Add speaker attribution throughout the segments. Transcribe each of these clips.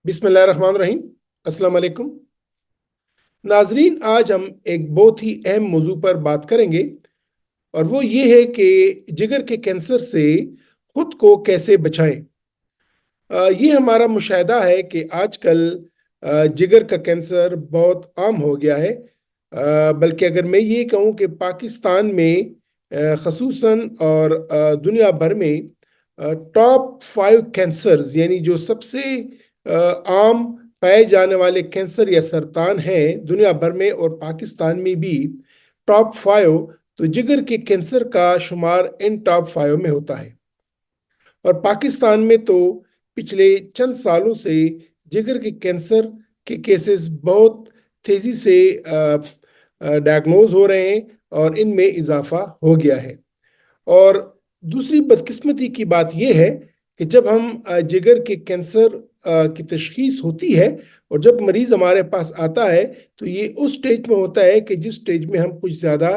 Speaker 1: बिस्मिल्लाहिर्रहमानिर्रहीम। अस्सलाम वालेकुम नाजरीन। आज हम एक बहुत ही अहम मौजू पर बात करेंगे और वो ये है कि जिगर के कैंसर से खुद को कैसे बचाएं। ये हमारा मुशाहिदा है कि आजकल जिगर का कैंसर बहुत आम हो गया है। बल्कि अगर मैं ये कहूँ कि पाकिस्तान में खसूसन और दुनिया भर में टॉप 5 कैंसर्स यानी जो सबसे आम पाए जाने वाले कैंसर या सरतान हैं दुनिया भर में और पाकिस्तान में भी टॉप 5, तो जिगर के कैंसर का शुमार इन टॉप 5 में होता है। और पाकिस्तान में तो पिछले चंद सालों से जिगर के कैंसर के केसेस बहुत तेजी से डायग्नोज हो रहे हैं और इनमें इजाफा हो गया है। और दूसरी बदकिस्मती की बात यह है कि जब हम जिगर के कैंसर की तशखीस होती है और जब मरीज हमारे पास आता है तो ये उस स्टेज में होता है कि जिस स्टेज में हम कुछ ज़्यादा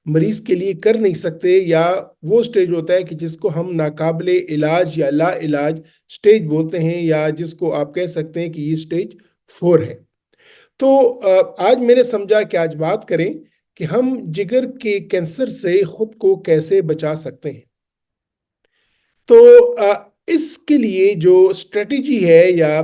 Speaker 1: मरीज के लिए कर नहीं सकते, या वो स्टेज होता है कि जिसको हम नाकाबिले इलाज या ला इलाज स्टेज बोलते हैं, या जिसको आप कह सकते हैं कि ये स्टेज 4 है। तो आज मैंने समझा कि आज बात करें कि हम जिगर के कैंसर से खुद को कैसे बचा सकते हैं। तो इसके लिए जो स्ट्रेटेजी है या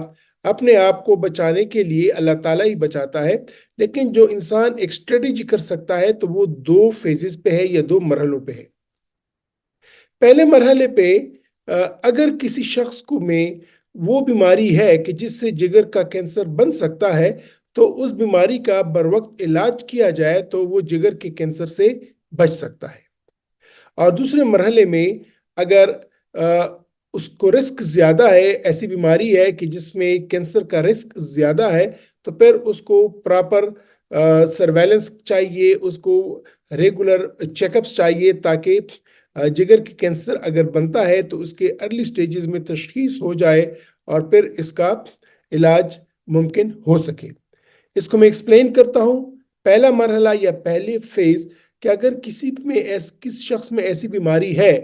Speaker 1: अपने आप को बचाने के लिए अल्लाह ताला ही बचाता है, लेकिन जो इंसान एक स्ट्रेटेजी कर सकता है तो वो 2 फेजेस पे है या 2 मरहलों पे है। पहले मरहले पे अगर किसी शख्स को में वो बीमारी है कि जिससे जिगर का कैंसर बन सकता है, तो उस बीमारी का बर वक्त इलाज किया जाए तो वो जिगर के कैंसर से बच सकता है। और दूसरे मरहले में अगर उसको रिस्क ज़्यादा है, ऐसी बीमारी है कि जिसमें कैंसर का रिस्क ज़्यादा है, तो फिर उसको प्रॉपर सर्वेलेंस चाहिए, उसको रेगुलर चेकअप्स चाहिए ताकि जिगर की कैंसर अगर बनता है तो उसके अर्ली स्टेजेस में तशखीस हो जाए और फिर इसका इलाज मुमकिन हो सके। इसको मैं एक्सप्लेन करता हूँ। पहला मरहला या पहले फेज कि अगर किस शख्स में ऐसी बीमारी है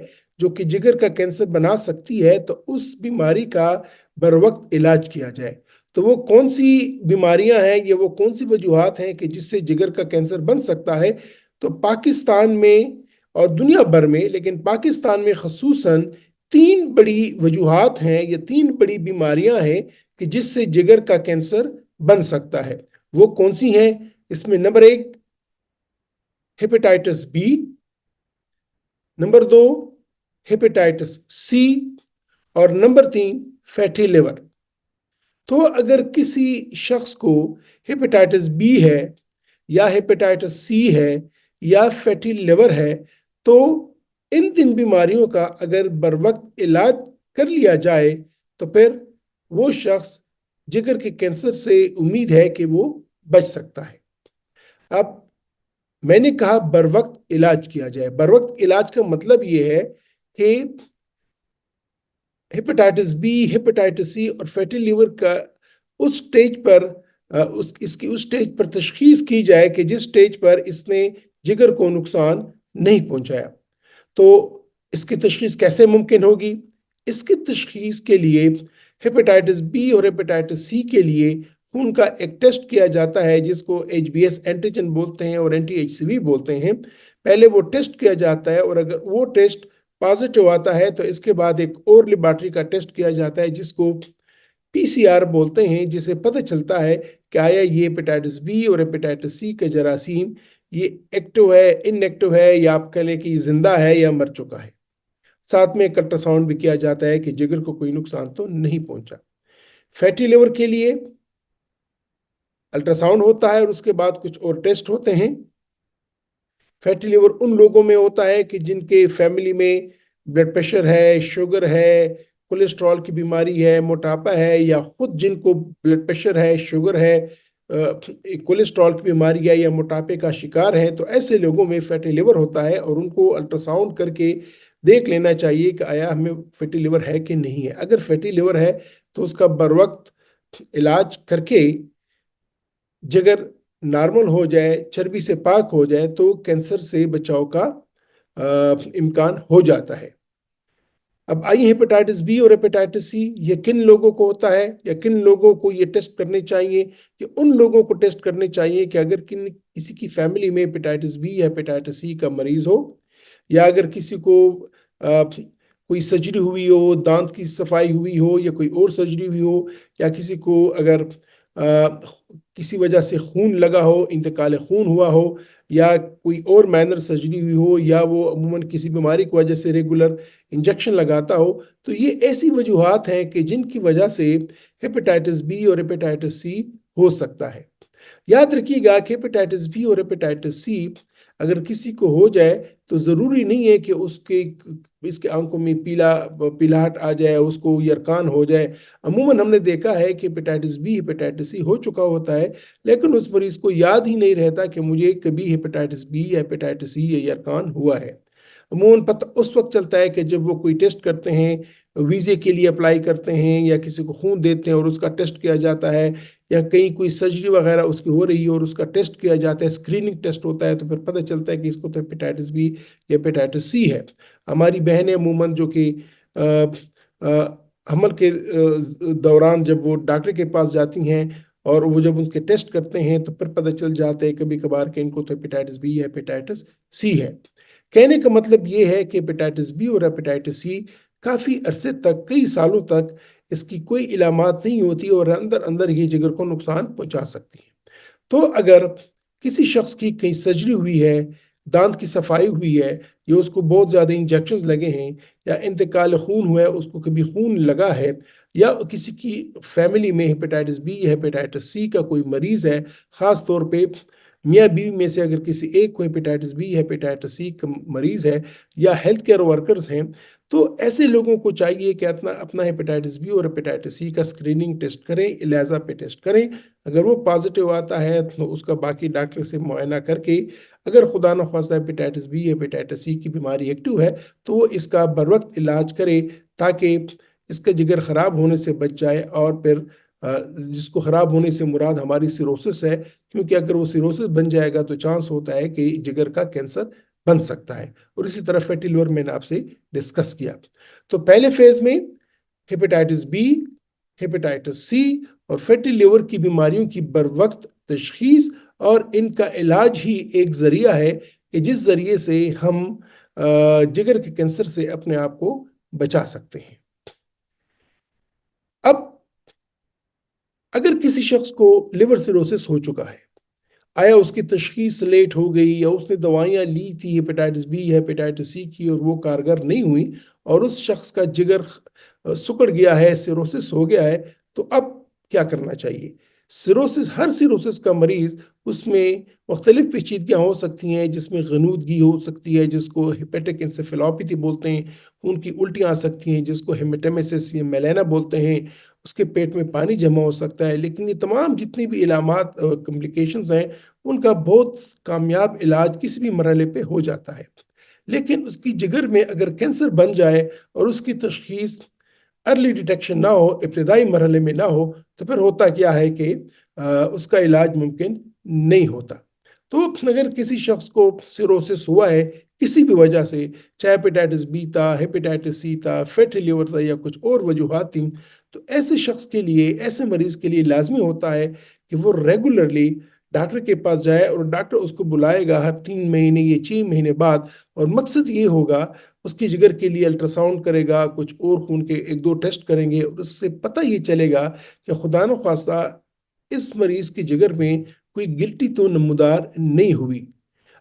Speaker 1: जो कि जिगर का कैंसर बना सकती है तो उस बीमारी का बर वक्त इलाज किया जाए। तो वो कौन सी बीमारियां हैं या वो कौन सी वजूहात हैं कि जिससे जिगर का कैंसर बन सकता है। तो पाकिस्तान में और दुनिया भर में, लेकिन पाकिस्तान में खसूसन 3 बड़ी वजूहात हैं या 3 बड़ी बीमारियां हैं कि जिससे जिगर का कैंसर बन सकता है। वो कौन सी हैं? इसमें number 1 hepatitis B, number 2 hepatitis C और नंबर 3 फैटी लिवर। तो अगर किसी शख्स को हेपेटाइटिस बी है या हेपेटाइटिस सी है या फैटी लिवर है, तो इन 3 बीमारियों का अगर बर वक्त इलाज कर लिया जाए तो फिर वो शख्स जिगर के कैंसर से उम्मीद है कि वो बच सकता है। अब मैंने कहा बर वक्त इलाज किया जाए। बर वक्त इलाज का मतलब ये है कि हेपेटाइटिस बी, हेपेटाइटिस सी और फैटी लिवर का उस स्टेज पर उस स्टेज पर तशखीस की जाए कि जिस स्टेज पर इसने जिगर को नुकसान नहीं पहुंचाया। तो इसकी तशखीस कैसे मुमकिन होगी? इसकी तशखीस के लिए हेपेटाइटिस बी और हेपेटाइटिस सी के लिए खून का एक टेस्ट किया जाता है जिसको HbS एंटीजन बोलते हैं और NT-HCV बोलते हैं। पहले वो टेस्ट किया जाता है और अगर वो टेस्ट पॉजिटिव आता है तो इसके बाद एक और लेबोरेटरी का टेस्ट किया जाता है जिसको PCR बोलते हैं, जिसे पता चलता है कि आया ये हेपेटाइटिस बी और हेपेटाइटिस सी के जरासीम ये एक्टिव है, इनएक्टिव है, या आप कह लें कि जिंदा है या मर चुका है। साथ में एक अल्ट्रासाउंड भी किया जाता है कि जिगर को कोई नुकसान तो नहीं पहुंचा। फैटी लिवर के लिए अल्ट्रासाउंड होता है और उसके बाद कुछ और टेस्ट होते हैं। फैटी लिवर उन लोगों में होता है कि जिनके फैमिली में ब्लड प्रेशर है, शुगर है, कोलेस्ट्रॉल की बीमारी है, मोटापा है, या खुद जिनको ब्लड प्रेशर है, शुगर है, कोलेस्ट्रॉल की बीमारी है या मोटापे का शिकार है, तो ऐसे लोगों में फैटी लिवर होता है और उनको अल्ट्रासाउंड करके देख लेना चाहिए कि आया हमें फैटी लिवर है कि नहीं है। अगर फैटी लिवर है तो उसका बर वक्त इलाज करके जिगर नॉर्मल हो जाए, चर्बी से पाक हो जाए, तो कैंसर से बचाव का इम्कान हो जाता है। अब आइए हेपेटाइटिस बी और हेपेटाइटिस सी ये किन लोगों को होता है या किन लोगों को ये टेस्ट करने चाहिए। कि उन लोगों को टेस्ट करने चाहिए कि अगर किसी की फैमिली में हेपेटाइटिस बी या हेपेटाइटिस सी का मरीज हो, या अगर किसी को कोई सर्जरी हुई हो, दांत की सफाई हुई हो, या कोई और सर्जरी हुई हो, या किसी को अगर किसी वजह से खून लगा हो, इंतकाल खून हुआ हो, या कोई और माइनर सर्जरी हुई हो, या वो अमूमन किसी बीमारी की वजह से रेगुलर इंजेक्शन लगाता हो, तो ये ऐसी वजूहात हैं कि जिनकी वजह से हेपेटाइटिस बी और हेपेटाइटिस सी हो सकता है। याद रखिएगा कि हेपेटाइटिस बी और हेपेटाइटिस सी अगर किसी को हो जाए तो ज़रूरी नहीं है कि इसके आंखों में पीलाहट आ जाए, उसको यरकान हो जाए। अमूमन हमने देखा है कि हेपेटाइटिस बी हेपेटाइटिस सी हो चुका होता है, लेकिन उस मरीज को याद ही नहीं रहता कि मुझे कभी हेपेटाइटिस बी या हेपेटाइटिस सी या यरकान हुआ है। अमूमन पता उस वक्त चलता है कि जब वो कोई टेस्ट करते हैं, वीज़े के लिए अप्लाई करते हैं, या किसी को खून देते हैं और उसका टेस्ट किया जाता है, या कहीं कोई सर्जरी वगैरह उसकी हो रही है और उसका टेस्ट किया जाता है, स्क्रीनिंग टेस्ट होता है, तो फिर पता चलता है कि इसको तो हेपेटाइटिस बी या हेपेटाइटिस सी है। हमारी बहनें अमूमन जो कि हमल के दौरान जब वो डॉक्टर के पास जाती हैं और वो जब उनके टेस्ट करते हैं तो फिर पता चल जाता है कभी कभार कि इनको तो हेपेटाइटिस बी या हेपेटाइटिस सी है। कहने का मतलब ये है कि हेपेटाइटिस बी और हेपेटाइटिस सी काफ़ी अरसे तक, कई सालों तक इसकी कोई इलामात नहीं होती और अंदर अंदर ये जिगर को नुकसान पहुंचा सकती है। तो अगर किसी शख्स की कहीं सर्जरी हुई है, दांत की सफाई हुई है, या उसको बहुत ज़्यादा इंजेक्शन लगे हैं, या इंतकाल खून हुआ है, उसको कभी खून लगा है, या किसी की फैमिली में हेपेटाइटिस बी या हेपेटाइटिस सी का कोई मरीज है, ख़ास तौर पे मियाँ बीवी में से अगर किसी एक को हेपेटाइटिस बी हेपेटाइटिस सी का मरीज है, या हेल्थ केयर वर्कर्स हैं, तो ऐसे लोगों को चाहिए कि अपना अपना हेपेटाइटिस बी और हेपेटाइटिस सी का स्क्रीनिंग टेस्ट करें, इलाजा पे टेस्ट करें। अगर वो पॉजिटिव आता है तो उसका बाकी डॉक्टर से मुआयना करके, अगर खुदा न खास्ता हेपेटाइटिस बी हेपेटाइटिस सी की बीमारी एक्टिव है तो वो इसका बर वक्त इलाज करे, ताकि इसका जिगर ख़राब होने से बच जाए। और फिर जिसको ख़राब होने से मुराद हमारी सिरोसिस है, क्योंकि अगर वो सिरोसिस बन जाएगा तो चांस होता है कि जिगर का कैंसर बन सकता है। और इसी तरह फैटी लिवर मैंने आपसे डिस्कस किया। तो पहले फेज में हेपेटाइटिस बी, हेपेटाइटिस सी और फैटी लिवर की बीमारियों की बर वक्त तशखीस और इनका इलाज ही एक जरिया है कि जिस जरिए से हम जिगर के कैंसर से अपने आप को बचा सकते हैं। अब अगर किसी शख्स को लिवर सिरोसिस हो चुका है, आया उसकी तशखीस लेट हो गई, या उसने दवाइयाँ ली थी हेपेटाइटिस बी हेपेटाइटिस सी की और वो कारगर नहीं हुई, और उस शख्स का जिगर सिकुड़ गया है, सिरोसिस हो गया है, तो अब क्या करना चाहिए। सिरोसिस, हर सिरोसिस का मरीज, उसमें मुख्तलिफ पेचीदगियाँ हो सकती हैं, जिसमें गनूदगी हो सकती है जिसको हेपेटिक इंसेफेलोपैथी बोलते हैं, उनकी उल्टियाँ आ सकती हैं जिसको हेमेटेमेसिस या मेलेना बोलते हैं, उसके पेट में पानी जमा हो सकता है। लेकिन ये तमाम जितनी भी इलामात कम्प्लिकेशंस हैं, उनका बहुत कामयाब इलाज किसी भी मरहले पे हो जाता है। लेकिन उसकी जिगर में अगर कैंसर बन जाए और उसकी तशखीस अर्ली डिटेक्शन ना हो, इब्तदाई मरहले में ना हो, तो फिर होता क्या है कि उसका इलाज मुमकिन नहीं होता। तो अगर किसी शख्स को सिरोसिस हुआ है किसी भी वजह से, चाहे हेपेटाइटिस बी था, हेपेटाइटिस सी था, फैटी लिवर था, या कुछ और वजूहात थी, तो ऐसे शख्स के लिए, ऐसे मरीज के लिए लाजमी होता है कि वो रेगुलरली डॉक्टर के पास जाए, और डॉक्टर उसको बुलाएगा हर 3 महीने या 6 महीने बाद। और मकसद ये होगा, उसकी जिगर के लिए अल्ट्रासाउंड करेगा, कुछ और खून के 1-2 टेस्ट करेंगे, और उससे पता ये चलेगा कि खुदा न खास्ता इस मरीज की जिगर में कोई गिल्टी तो नमूदार नहीं हुई।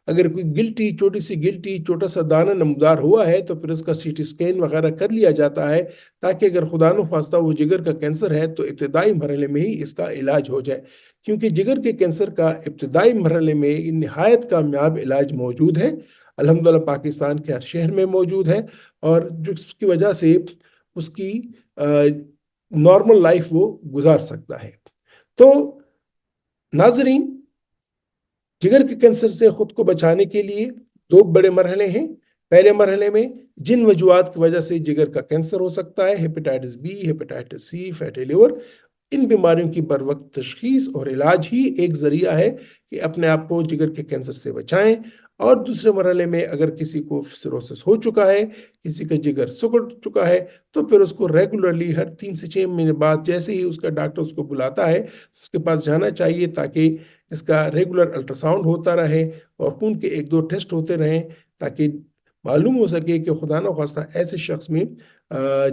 Speaker 1: अगर कोई गिल्टी, छोटी सी गिल्टी, छोटा सा दाना नमदार हुआ है, तो फिर उसका सीटी स्कैन वगैरह कर लिया जाता है, ताकि अगर खुदा न खास्ता वो जिगर का कैंसर है तो इब्तदाई मरहले में ही इसका इलाज हो जाए। क्योंकि जिगर के कैंसर का इब्तदाई मरहले में नहायत कामयाब इलाज मौजूद है, अल्हम्दुलिल्लाह पाकिस्तान के हर शहर में मौजूद है, और जिसकी वजह से उसकी नॉर्मल लाइफ वो गुजार सकता है। तो नाजरीन, जिगर के कैंसर से खुद को बचाने के लिए 2 बड़े मरहले हैं। पहले मरहले में जिन वजूहात की वजह से जिगर का कैंसर हो सकता है, hepatitis B, hepatitis C, fatty liver, इन बीमारियों की बर वक्त तशखीस और इलाज ही एक जरिया है कि अपने आप को जिगर के कैंसर से बचाएं। اور دوسرے مرحلے میں اگر کسی کو سیروسس ہو چکا ہے، کسی کا جگر سکڑ چکا ہے، تو پھر اس کو ریگولرلی ہر 3 سے 6 مہینے بعد جیسے ہی اس کا ڈاکٹر اس کو بلاتا ہے اس کے پاس جانا چاہیے، تاکہ اس کا ریگولر الٹرا ساؤنڈ ہوتا رہے اور خون کے 1 2 ٹیسٹ ہوتے رہیں، تاکہ معلوم ہو سکے کہ خدا نخواستہ ایسے شخص میں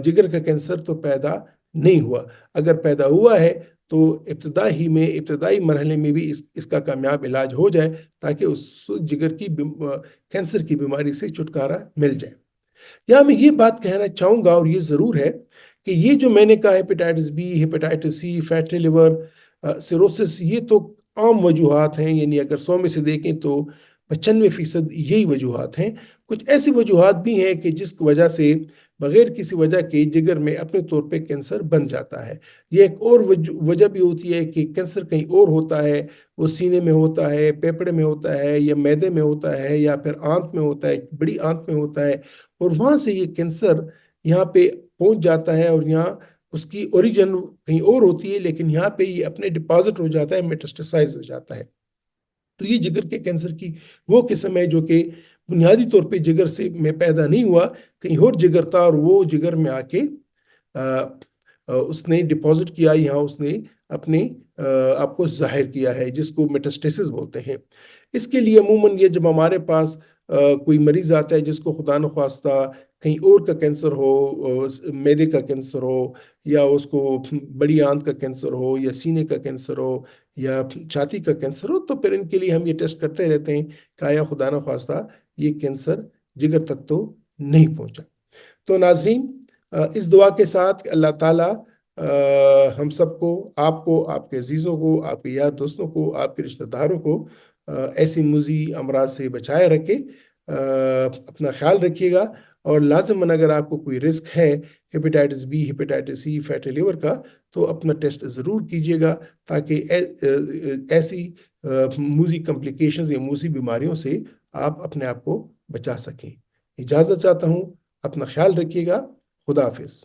Speaker 1: جگر کا کینسر تو پیدا نہیں ہوا۔ اگر پیدا ہوا ہے تو ابتدائی مرحلے میں بھی اس کا کامیاب علاج ہو جائے، تاکہ اس جگر کی کینسر کی بیماری سے چھٹکارا مل جائے۔ یہاں میں یہ بات کہنا چاہوں گا، اور یہ ضرور ہے کہ یہ جو میں نے کہا hepatitis B, hepatitis C, fatty liver, cirrhosis, یہ تو عام وجوہات ہیں، یعنی اگر 100 میں سے دیکھیں تو 95% یہی وجوہات ہیں۔ کچھ ایسی وجوہات بھی ہیں کہ جس وجہ سے بغیر کسی وجہ کے جگر میں اپنے طور پہ کینسر بن جاتا ہے۔ یہ ایک اور وجہ بھی ہوتی ہے کہ کینسر کہیں اور ہوتا ہے، وہ سینے میں ہوتا ہے، پھیپھڑے میں ہوتا ہے، یا معدے میں ہوتا ہے، یا پھر آنت میں ہوتا ہے، بڑی آنت میں ہوتا ہے، اور وہاں سے یہ کینسر یہاں پہ پہنچ جاتا ہے، اور یہاں اس کی اوریجن کہیں اور ہوتی ہے، لیکن یہاں پہ یہ اپنے ڈپازٹ ہو جاتا ہے، میٹاسٹاسائز ہو جاتا ہے۔ تو یہ جگر کے کینسر کی وہ قسم ہے جو کہ بنیادی طور پہ جگر سے میں پیدا نہیں ہوا، کہیں اور جگر تھا، اور وہ جگر میں آ کے اس نے ڈپازٹ کیا، یہاں اس نے اپنے آپ کو ظاہر کیا ہے، جس کو میٹاسٹیسس بولتے ہیں۔ اس کے لیے عموماً یہ جب ہمارے پاس کوئی مریض آتا ہے جس کو خدا نخواستہ کہیں اور کا کینسر ہو، معدے کا کینسر ہو، یا اس کو بڑی آنت کا کینسر ہو، یا سینے کا کینسر ہو، یا چھاتی کا کینسر ہو، تو پھر ان کے لیے ہم یہ ٹیسٹ کرتے رہتے ہیں کہ آیا خدا نخواستہ یہ کینسر جگر تک تو نہیں پہنچا۔ تو ناظرین، اس دعا کے ساتھ کہ اللہ تعالیٰ ہم سب کو، آپ کو، آپ کے عزیزوں کو، آپ کے یار دوستوں کو، آپ کے رشتہ داروں کو ایسی موذی امراض سے بچائے رکھے۔ اپنا خیال رکھیے گا، اور لازماً اگر آپ کو کوئی رسک ہے hepatitis B, hepatitis C, fatty liver کا، تو اپنا ٹیسٹ ضرور کیجیے گا، تاکہ ایسی موذی کمپلیکیشنز یا موذی بیماریوں سے آپ اپنے آپ کو بچا سکیں۔ اجازت چاہتا ہوں، اپنا خیال رکھیے گا۔ خدا حافظ۔